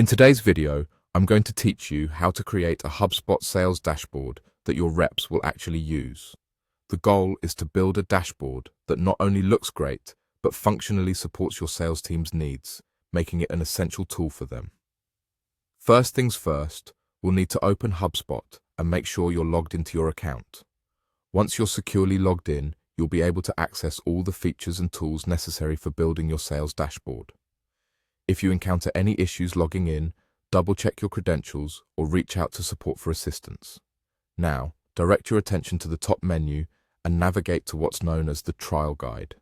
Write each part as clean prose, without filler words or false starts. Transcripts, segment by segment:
In today's video, I'm going to teach you how to create a HubSpot sales dashboard that your reps will actually use. The goal is to build a dashboard that not only looks great, but functionally supports your sales team's needs, making it an essential tool for them. First things first, we'll need to open HubSpot and make sure you're logged into your account. Once you're securely logged in, you'll be able to access all the features and tools necessary for building your sales dashboard. If you encounter any issues logging in, double-check your credentials or reach out to support for assistance. Now, direct your attention to the top menu and navigate to what's known as the Trial Guide.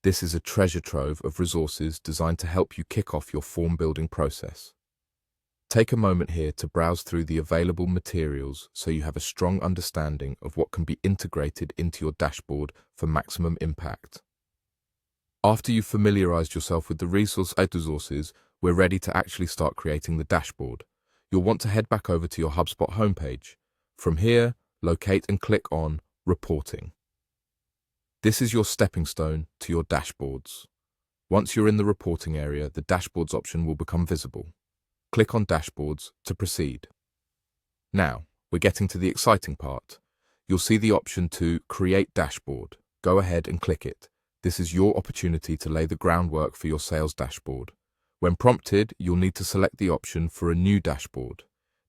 This is a treasure trove of resources designed to help you kick off your form-building process. Take a moment here to browse through the available materials so you have a strong understanding of what can be integrated into your dashboard for maximum impact. After you've familiarized yourself with the resources, we're ready to actually start creating the dashboard. You'll want to head back over to your HubSpot homepage. From here, locate and click on Reporting. This is your stepping stone to your dashboards. Once you're in the reporting area, the Dashboards option will become visible. Click on Dashboards to proceed. Now, we're getting to the exciting part. You'll see the option to Create Dashboard. Go ahead and click it. This is your opportunity to lay the groundwork for your sales dashboard. When prompted, you'll need to select the option for a new dashboard.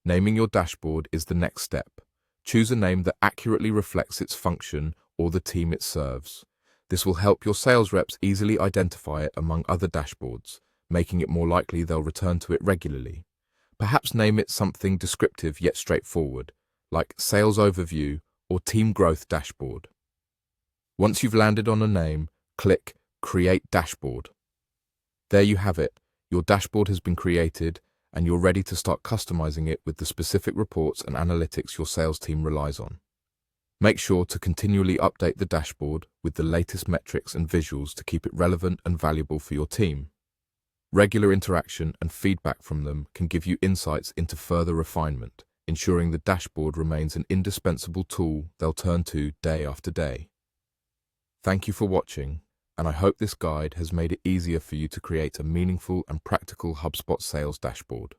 Naming your dashboard is the next step. Choose a name that accurately reflects its function or the team it serves. This will help your sales reps easily identify it among other dashboards, making it more likely they'll return to it regularly. Perhaps name it something descriptive yet straightforward, like Sales Overview or Team Growth Dashboard. Once you've landed on a name, click Create Dashboard. There you have it. Your dashboard has been created and you're ready to start customizing it with the specific reports and analytics your sales team relies on. Make sure to continually update the dashboard with the latest metrics and visuals to keep it relevant and valuable for your team. Regular interaction and feedback from them can give you insights into further refinement, ensuring the dashboard remains an indispensable tool they'll turn to day after day. Thank you for watching, and I hope this guide has made it easier for you to create a meaningful and practical HubSpot sales dashboard.